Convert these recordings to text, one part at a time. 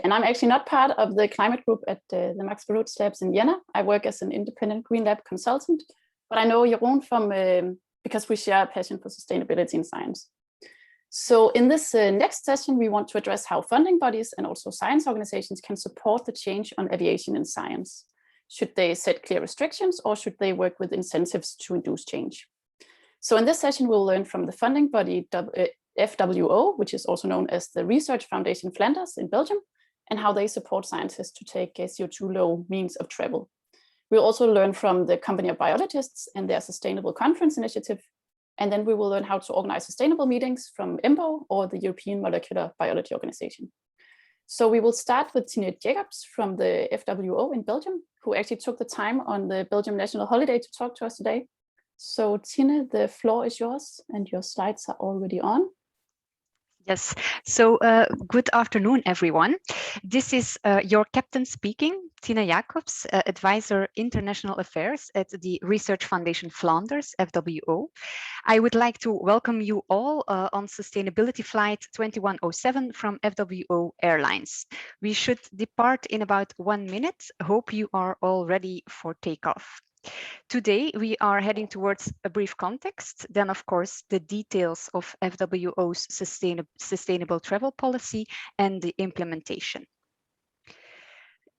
And I'm actually not part of the climate group at the Max Perutz Labs in Vienna. I work as an independent Green Lab consultant, but I know Jeroen from because we share a passion for sustainability in science. So in this next session, we want to address how funding bodies and also science organizations can support the change on aviation in science. Should they set clear restrictions or should they work with incentives to induce change? So in this session, we'll learn from the funding body FWO, which is also known as the Research Foundation Flanders in Belgium, and how they support scientists to take CO2 low means of travel. We'll also learn from the Company of Biologists and their Sustainable Conference Initiative. And then we will learn how to organize sustainable meetings from EMBO or the European Molecular Biology Organization. So we will start with Tinne Jacobs from the FWO in Belgium, who actually took the time on the Belgium national holiday to talk to us today. So Tinne, the floor is yours and your slides are already on. Yes, so good afternoon, everyone. This is your captain speaking, Tinne Jacobs, Advisor International Affairs at the Research Foundation Flanders, FWO. I would like to welcome you all on Sustainability Flight 2107 from FWO Airlines. We should depart in about 1 minute. Hope you are all ready for takeoff. Today, we are heading towards a brief context, then of course, the details of FWO's sustainable travel policy and the implementation.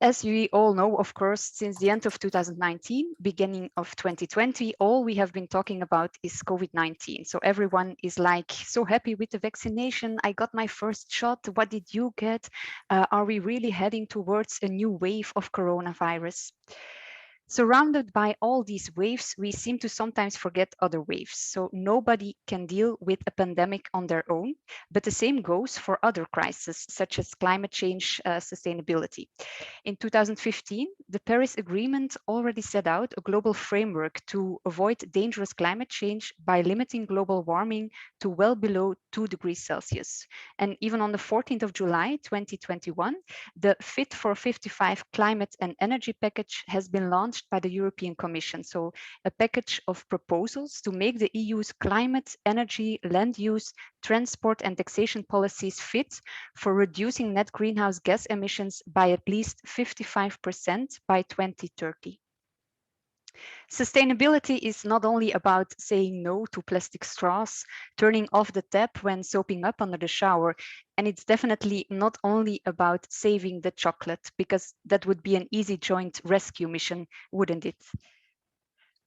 As we all know, of course, since the end of 2019, beginning of 2020, all we have been talking about is COVID-19. So everyone is like so happy with the vaccination. I got my first shot. What did you get? Are we really heading towards a new wave of coronavirus? Surrounded by all these waves, we seem to sometimes forget other waves. So nobody can deal with a pandemic on their own, but the same goes for other crises, such as climate change, sustainability. In 2015, the Paris Agreement already set out a global framework to avoid dangerous climate change by limiting global warming to well below 2 degrees Celsius. And even on the 14th of July, 2021, the Fit for 55 climate and energy package has been launched by the European Commission. So a package of proposals to make the EU's climate, energy, land use, transport and taxation policies fit for reducing net greenhouse gas emissions by at least 55% by 2030. Sustainability is not only about saying no to plastic straws, turning off the tap when soaping up under the shower, and it's definitely not only about saving the chocolate, because that would be an easy joint rescue mission, wouldn't it?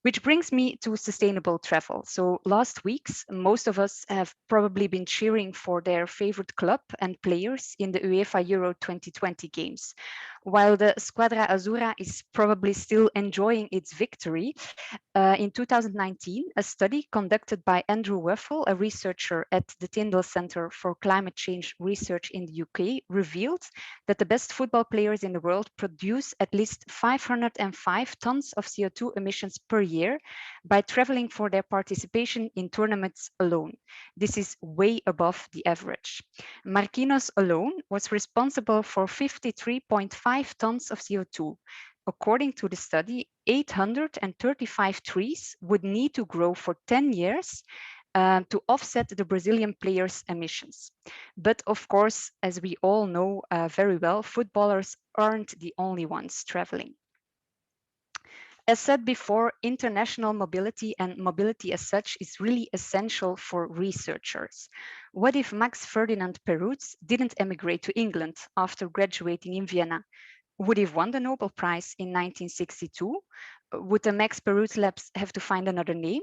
Which brings me to sustainable travel. So last weeks, most of us have probably been cheering for their favorite club and players in the UEFA Euro 2020 games. While the Squadra Azzurra is probably still enjoying its victory, in 2019, a study conducted by Andrew Weffel, a researcher at the Tyndall Centre for Climate Change Research in the UK, revealed that the best football players in the world produce at least 505 tons of CO2 emissions per year by traveling for their participation in tournaments alone. This is way above the average. Marquinhos alone was responsible for 53.5 tons of CO2. According to the study, 835 trees would need to grow for 10 years to offset the Brazilian players' emissions. But of course, as we all know very well, footballers aren't the only ones traveling. As said before, international mobility and mobility as such is really essential for researchers. What if Max Ferdinand Perutz didn't emigrate to England after graduating in Vienna? Would he have won the Nobel Prize in 1962? Would the Max Perutz Labs have to find another name?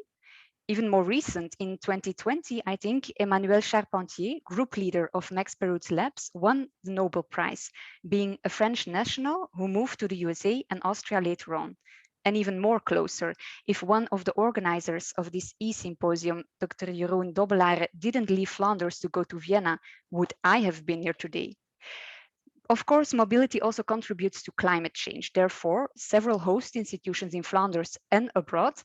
Even more recent, in 2020, I think Emmanuel Charpentier, group leader of Max Perutz Labs, won the Nobel Prize, being a French national who moved to the USA and Austria later on. And even more closer, if one of the organizers of this e-symposium, Dr. Jeroen Dobbelare, didn't leave Flanders to go to Vienna, would I have been here today? Of course, mobility also contributes to climate change. Therefore, several host institutions in Flanders and abroad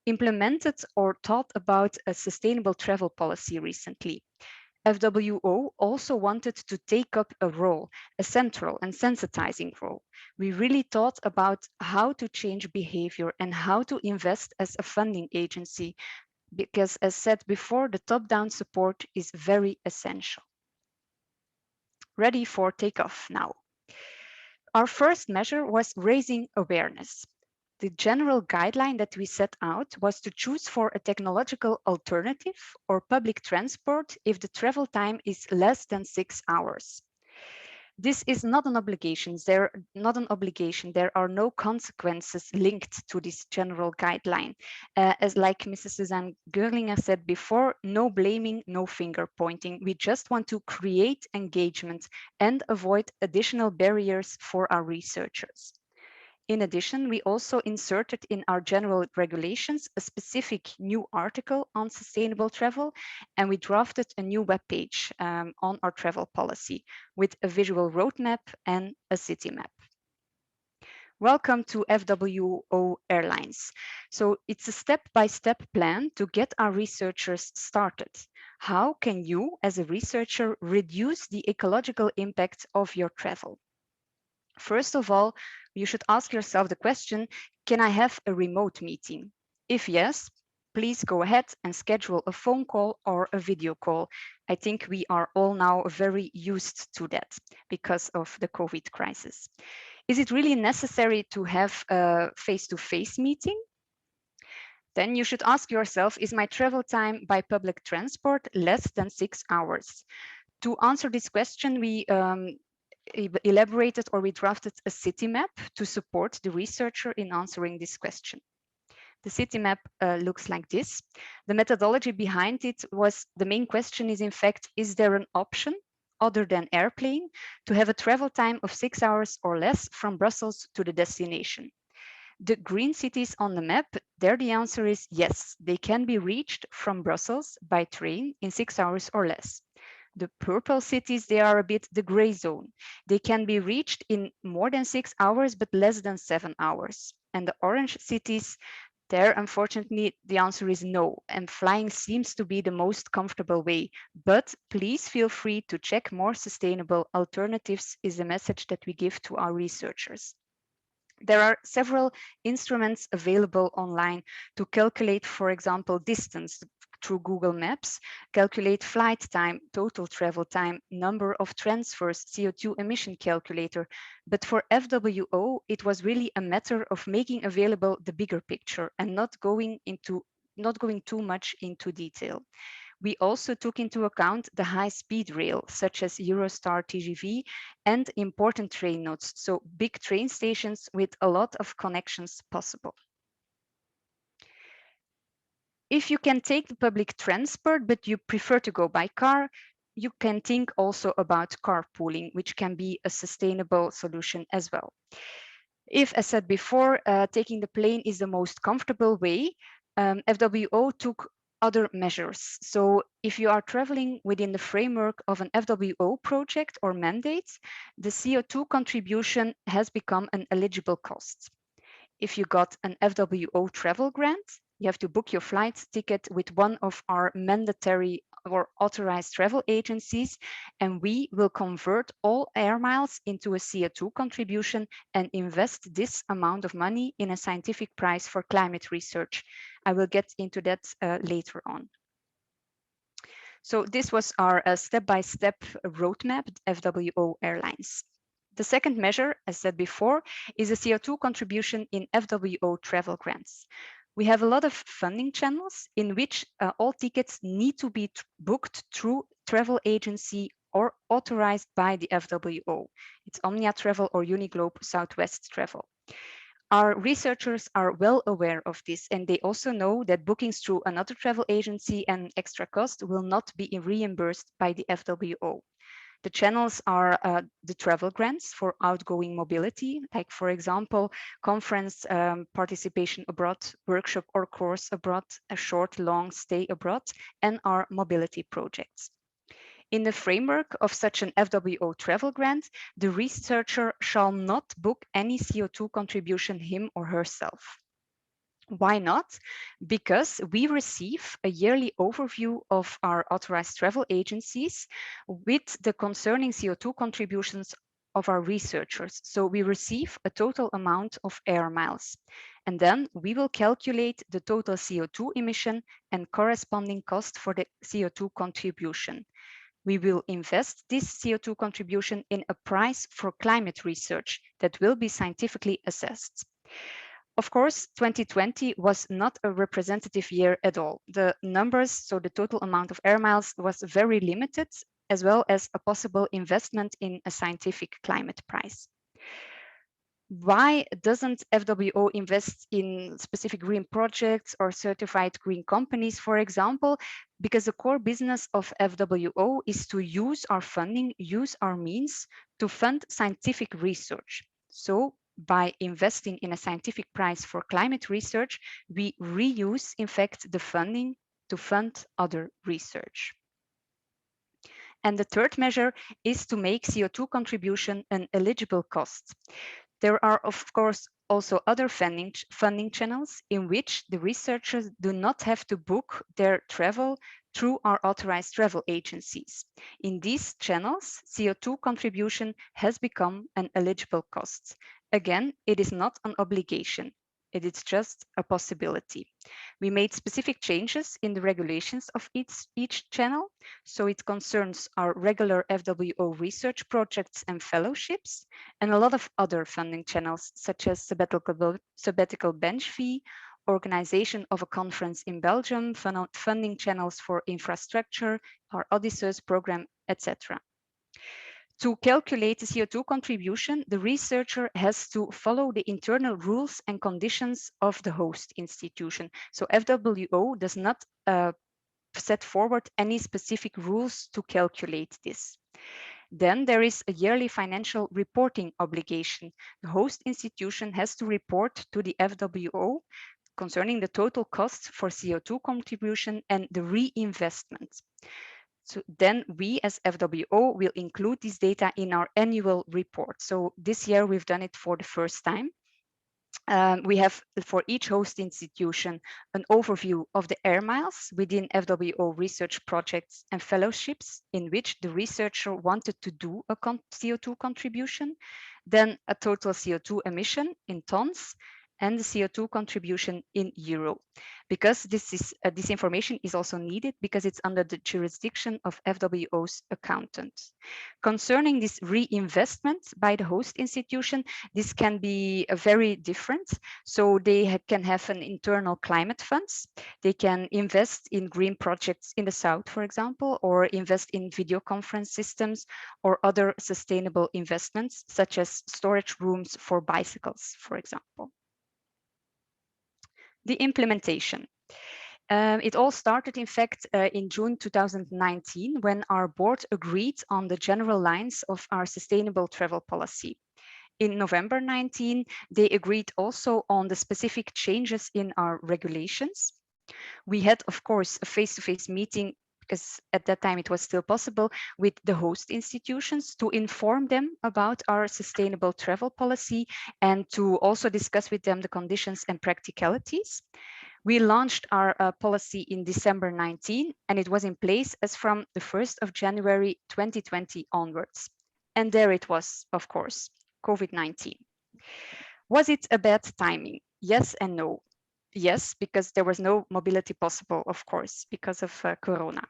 implemented or thought about a sustainable travel policy recently. FWO also wanted to take up a role, a central and sensitizing role. We really thought about how to change behavior and how to invest as a funding agency, because as said before, the top-down support is very essential. ready for takeoff now. Our first measure was raising awareness. The general guideline that we set out was to choose for a technological alternative or public transport if the travel time is less than 6 hours. This is not an obligation. There are no consequences linked to this general guideline. As like Mrs. Suzanne Gerlinger said before, no blaming, no finger pointing. We just want to create engagement and avoid additional barriers for our researchers. In addition, we also inserted in our general regulations a specific new article on sustainable travel, and we drafted a new webpage on our travel policy with a visual roadmap and a city map. Welcome to FWO Airlines. So it's a step-by-step plan to get our researchers started. How can you, as a researcher, reduce the ecological impact of your travel? First of all, you should ask yourself the question, can I have a remote meeting? If yes, please go ahead and schedule a phone call or a video call. I think we are all now very used to that because of the COVID crisis. Is it really necessary to have a face-to-face meeting? Then you should ask yourself, is my travel time by public transport less than 6 hours? To answer this question, we elaborated or we drafted a city map to support the researcher in answering this question. The city map looks like this. The methodology behind it was, the main question is in fact, is there an option other than airplane to have a travel time of 6 hours or less from Brussels to the destination? The green cities on the map, there the answer is yes, they can be reached from Brussels by train in 6 hours or less. The purple cities, they are a bit the gray zone. They can be reached in more than 6 hours, but less than 7 hours. And the orange cities, there, unfortunately, the answer is no. And flying seems to be the most comfortable way. But please feel free to check more sustainable alternatives is the message that we give to our researchers. There are several instruments available online to calculate, for example, distance through Google Maps, calculate flight time, total travel time, number of transfers, CO2 emission calculator. But for FWO, it was really a matter of making available the bigger picture and not going too much into detail. We also took into account the high-speed rail, such as Eurostar TGV, and important train nodes, so big train stations with a lot of connections possible. If you can take the public transport, but you prefer to go by car, you can think also about carpooling, which can be a sustainable solution as well. If, as said before, taking the plane is the most comfortable way, FWO took other measures. So if you are traveling within the framework of an FWO project or mandate, the CO2 contribution has become an eligible cost. If you got an FWO travel grant, you have to book your flight ticket with one of our mandatory or authorized travel agencies, and we will convert all air miles into a CO2 contribution and invest this amount of money in a scientific prize for climate research. I will get into that later on. So this was our step-by-step roadmap, FWO Airlines. The second measure, as said before, is a CO2 contribution in FWO travel grants. We have a lot of funding channels in which all tickets need to be booked through travel agency or authorized by the FWO. It's Omnia Travel or Uniglobe Southwest Travel. Our researchers are well aware of this, and they also know that bookings through another travel agency and extra cost will not be reimbursed by the FWO. The channels are the travel grants for outgoing mobility, like, for example, conference participation abroad, workshop or course abroad, a short, long stay abroad, and our mobility projects. In the framework of such an FWO travel grant, the researcher shall not book any CO2 contribution him or herself. Why not? Because we receive a yearly overview of our authorized travel agencies with the concerning CO2 contributions of our researchers. So we receive a total amount of air miles. And then we will calculate the total CO2 emission and corresponding cost for the CO2 contribution. We will invest this CO2 contribution in a price for climate research that will be scientifically assessed. Of course, 2020 was not a representative year at all. The numbers, so the total amount of air miles, was very limited, as well as a possible investment in a scientific climate price. Why doesn't FWO invest in specific green projects or certified green companies, for example? Because the core business of FWO is to use our funding, use our means to fund scientific research. So by investing in a scientific prize for climate research, we reuse, in fact, the funding to fund other research. And the third measure is to make CO2 contribution an eligible cost. There are, of course, also other funding channels in which the researchers do not have to book their travel through our authorized travel agencies. In these channels, CO2 contribution has become an eligible cost. Again, it is not an obligation. It is just a possibility. We made specific changes in the regulations of each channel. So it concerns our regular FWO research projects and fellowships, and a lot of other funding channels, such as sabbatical bench fee, organization of a conference in Belgium, funding channels for infrastructure, our Odysseus program, etc. To calculate the CO2 contribution, the researcher has to follow the internal rules and conditions of the host institution. So FWO does not set forward any specific rules to calculate this. Then there is a yearly financial reporting obligation. The host institution has to report to the FWO concerning the total cost for CO2 contribution and the reinvestment. So then we as FWO will include this data in our annual report. So this year we've done it for the first time. We have for each host institution an overview of the air miles within FWO research projects and fellowships in which the researcher wanted to do a CO2 contribution, then a total CO2 emission in tons, and the CO2 contribution in euro. Because this information is also needed because it's under the jurisdiction of FWO's accountant. Concerning this reinvestment by the host institution, this can be very different. So they can have an internal climate funds. They can invest in green projects in the south, for example, or invest in video conference systems or other sustainable investments, such as storage rooms for bicycles, for example. The implementation. It all started, in fact, in June 2019, when our board agreed on the general lines of our sustainable travel policy. In November 19, they agreed also on the specific changes in our regulations. We had, of course, a face-to-face meeting, because at that time it was still possible, with the host institutions to inform them about our sustainable travel policy and to also discuss with them the conditions and practicalities. We launched our policy in December 19, and it was in place as from the 1st of January 2020 onwards. And there it was, of course, COVID-19. Was it a bad timing? Yes and no. Yes, because there was no mobility possible, of course, because of Corona.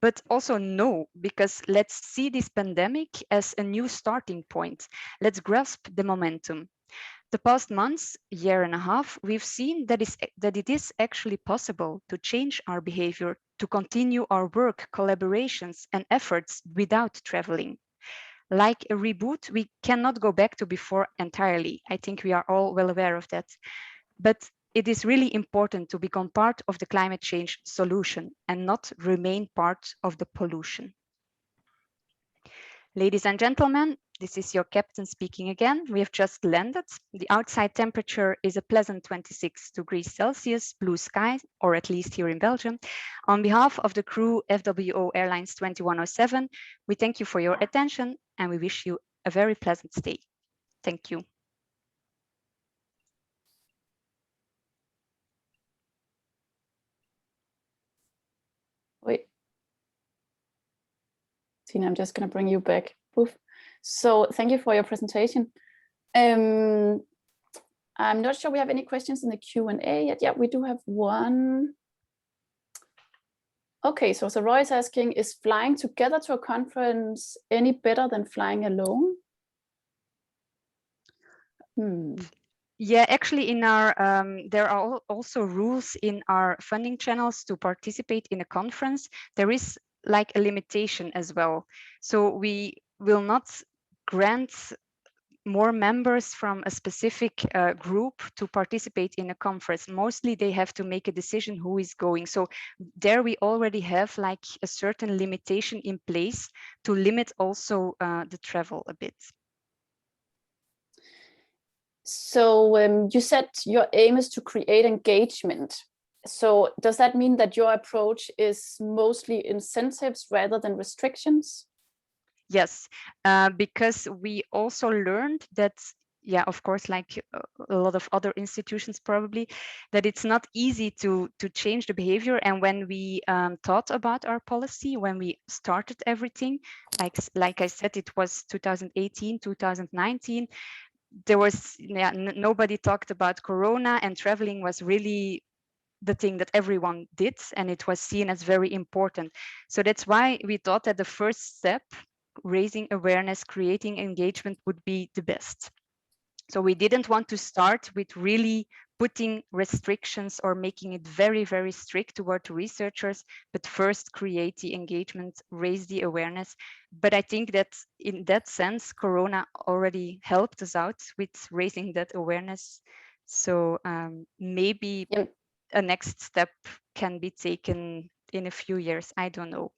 But also no, because let's see this pandemic as a new starting point. Let's grasp the momentum. The past months, year and a half, we've seen that it is actually possible to change our behavior, to continue our work, collaborations, and efforts without traveling. Like a reboot, we cannot go back to before entirely. I think we are all well aware of that. But it is really important to become part of the climate change solution and not remain part of the pollution. Ladies and gentlemen, this is your captain speaking again. We have just landed. The outside temperature is a pleasant 26 degrees Celsius, blue sky, or at least here in Belgium. On behalf of the crew FWO Airlines 2107, we thank you for your attention and we wish you a very pleasant stay. Thank you. Wait. Tinne, I'm just going to bring you back. Poof. So thank you for your presentation. I'm not sure we have any questions in the Q&A yet. Yeah, we do have one. Okay, so Roy is asking, is flying together to a conference any better than flying alone? Yeah, actually in our, there are also rules in our funding channels to participate in a conference. There is like a limitation as well. So we will not grant more members from a specific group to participate in a conference. Mostly they have to make a decision who is going. So there we already have like a certain limitation in place to limit also the travel a bit. So you said your aim is to create engagement. So does that mean that your approach is mostly incentives rather than restrictions? Yes, because we also learned that, yeah, of course, like a lot of other institutions probably, that it's not easy to change the behavior. And when we thought about our policy, when we started everything, like I said, it was 2018, 2019. There was, yeah, nobody talked about Corona, and traveling was really the thing that everyone did, and it was seen as very important. So that's why we thought that the first step, raising awareness, creating engagement, would be the best. So we didn't want to start with really putting restrictions or making it very, very strict toward researchers, but first create the engagement, raise the awareness. But I think that in that sense, Corona already helped us out with raising that awareness. So maybe a next step can be taken in a few years. I don't know.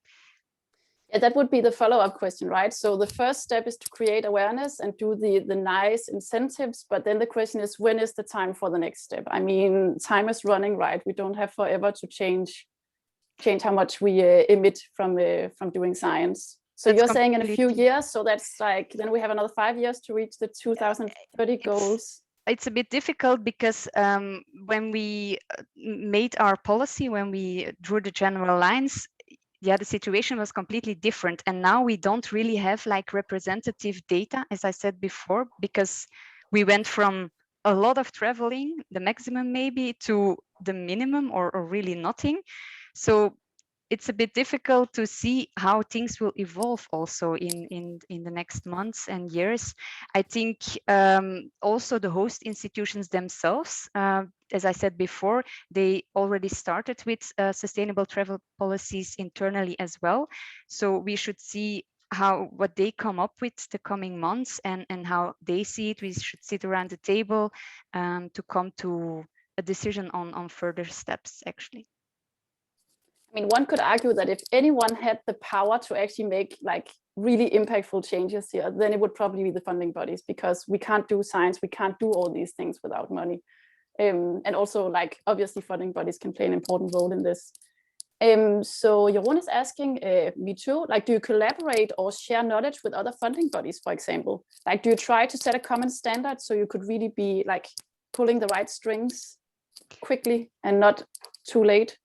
Yeah, that would be the follow-up question, right? So the first step is to create awareness and do the nice incentives, but then the question is, when is the time for the next step? I mean, time is running, right? We don't have forever to change how much we emit from doing science. So that's you're saying in a few years, so that's like, then we have another 5 years to reach the 2030 goals. It's a bit difficult because when we made our policy, when we drew the general lines, yeah, the situation was completely different. And now we don't really have like representative data, as I said before, because we went from a lot of traveling, the maximum maybe, to the minimum or really nothing. So it's a bit difficult to see how things will evolve also in the next months and years. I think also the host institutions themselves, as I said before, they already started with sustainable travel policies internally as well. So we should see what they come up with the coming months and how they see it. We should sit around the table to come to a decision on further steps, actually. I mean, one could argue that if anyone had the power to actually make like really impactful changes here, then it would probably be the funding bodies, because we can't do science, we can't do all these things without money. And also, like, obviously funding bodies can play an important role in this. So Jeroen is asking me too, like, do you collaborate or share knowledge with other funding bodies, for example? Like, do you try to set a common standard so you could really be like pulling the right strings quickly and not too late?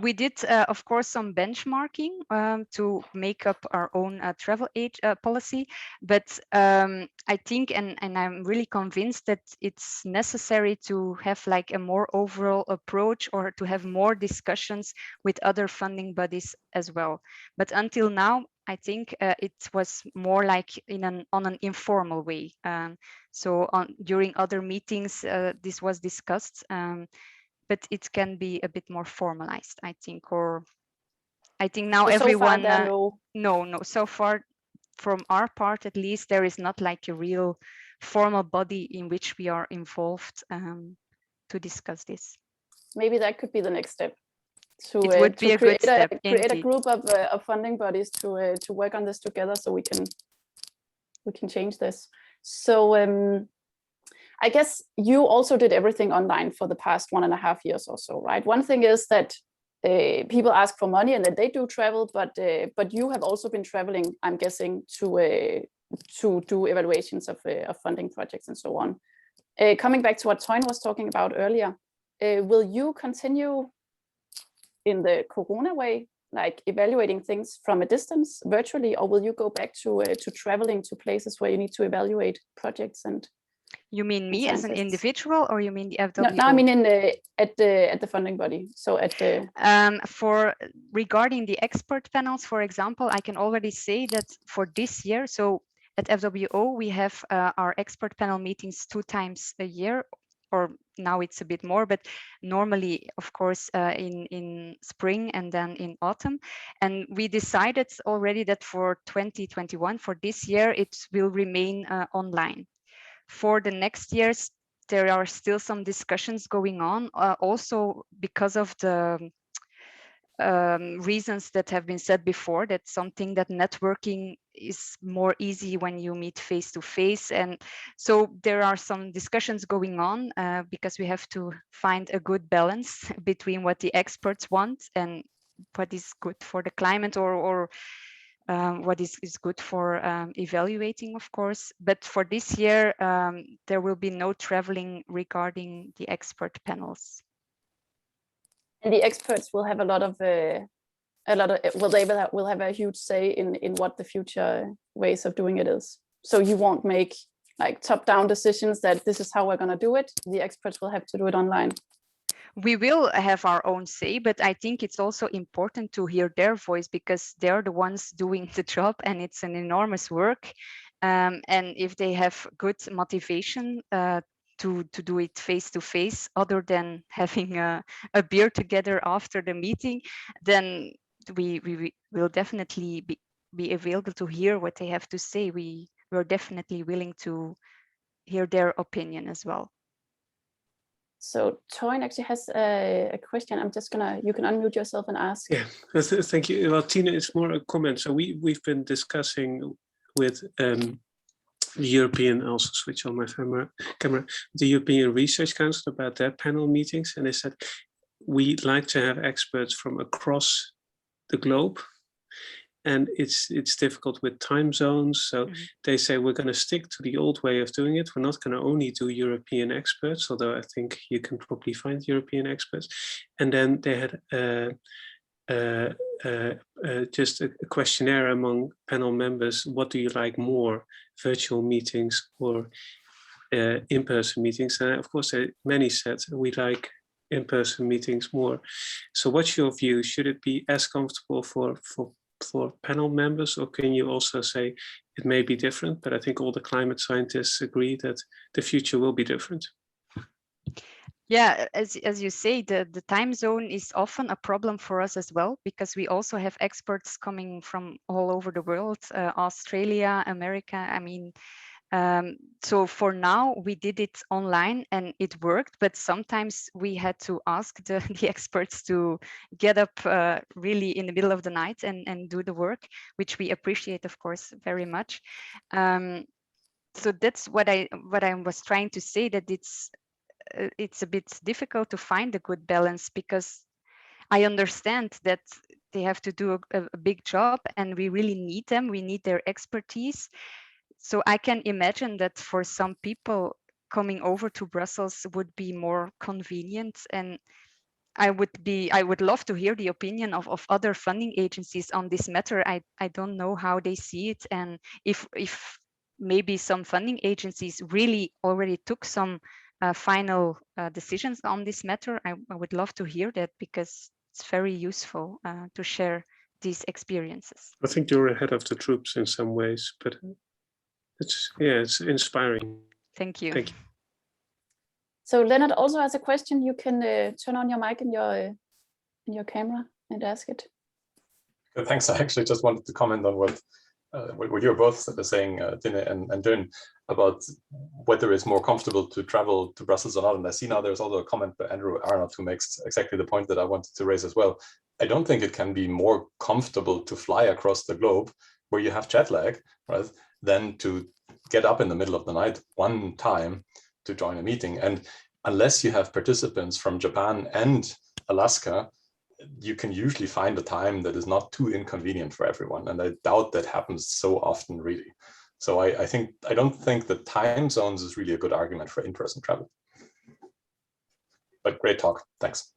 We did, of course, some benchmarking to make up our own travel aid policy. But I think, and I'm really convinced that it's necessary to have like a more overall approach, or to have more discussions with other funding bodies as well. But until now, I think it was more like on an informal way. So during other meetings, this was discussed. But it can be a bit more formalized, I think. Or I think now everyone, no, so far from our part at least, there is not like a real formal body in which we are involved to discuss this. Maybe that could be the next step. It would be a good step. Create a group of funding bodies to work on this together, so we can change this. So I guess you also did everything online for the past 1.5 years or so, right? One thing is that people ask for money and then they do travel, but you have also been traveling, I'm guessing, to do evaluations of funding projects and so on. Coming back to what Toyn was talking about earlier, will you continue in the Corona way, like evaluating things from a distance virtually, or will you go back to traveling to places where you need to evaluate projects? And You mean and me as an scientists. individual, or you mean the FWO? No, I mean at the funding body. So at the for regarding the expert panels, for example, I can already say that for this year, so at FWO we have our expert panel meetings 2 times a year, or now it's a bit more, but normally, of course, in spring and then in autumn. And we decided already that for 2021, for this year, it will remain online. For the next years, there are still some discussions going on, also because of the reasons that have been said before, that something that networking is more easy when you meet face to face. And so there are some discussions going on because we have to find a good balance between what the experts want and what is good for the climate, or what is good for evaluating, of course. But for this year, there will be no traveling regarding the expert panels. And the experts will have a lot of will have a huge say in what the future ways of doing it is. So you won't make like top-down decisions that this is how we're going to do it. The experts will have to do it online. We will have our own say, but I think it's also important to hear their voice, because they're the ones doing the job and it's an enormous work. And if they have good motivation to do it face to face, other than having a beer together after the meeting, then we will definitely be available to hear what they have to say. We're definitely willing to hear their opinion as well. So Torin actually has a question. I'm just you can unmute yourself and ask. Yeah, thank you. Well, Tinne, it's more a comment. So we've been discussing with the European, I'll also switch on my camera, the European Research Council about their panel meetings. And they said, we'd like to have experts from across the globe. And it's difficult with time zones. So they say we're going to stick to the old way of doing it. We're not going to only do European experts, although I think you can probably find European experts. And then they had just a questionnaire among panel members. What do you like more, virtual meetings or in-person meetings? And of course, many said we like in-person meetings more. So what's your view? Should it be as comfortable for panel members, or can you also say it may be different? But I think all the climate scientists agree that the future will be different. Yeah, as you say, the time zone is often a problem for us as well, because we also have experts coming from all over the world, Australia, America. I mean, so for now, we did it online and it worked, but sometimes we had to ask the experts to get up really in the middle of the night and do the work, which we appreciate, of course, very much. So that's what I was trying to say, that it's a bit difficult to find a good balance, because I understand that they have to do a big job and we really need them. We need their expertise. So I can imagine that for some people, coming over to Brussels would be more convenient. And I would love to hear the opinion of other funding agencies on this matter. I don't know how they see it, and if maybe some funding agencies really already took some final decisions on this matter. I would love to hear that, because it's very useful to share these experiences. I think you're ahead of the troops in some ways, but it's inspiring. Thank you. Thank you. So Leonard also has a question. You can turn on your mic in your camera and ask it. Thanks. I actually just wanted to comment on what you're both saying, Tinne and Jön, about whether it's more comfortable to travel to Brussels or not. And I see now there's also a comment by Andrew Arnott who makes exactly the point that I wanted to raise as well. I don't think it can be more comfortable to fly across the globe where you have jet lag, right, than to get up in the middle of the night one time to join a meeting. And unless you have participants from Japan and Alaska, you can usually find a time that is not too inconvenient for everyone. And I doubt that happens so often, really. So I don't think that time zones is really a good argument for in-person travel. But great talk. Thanks.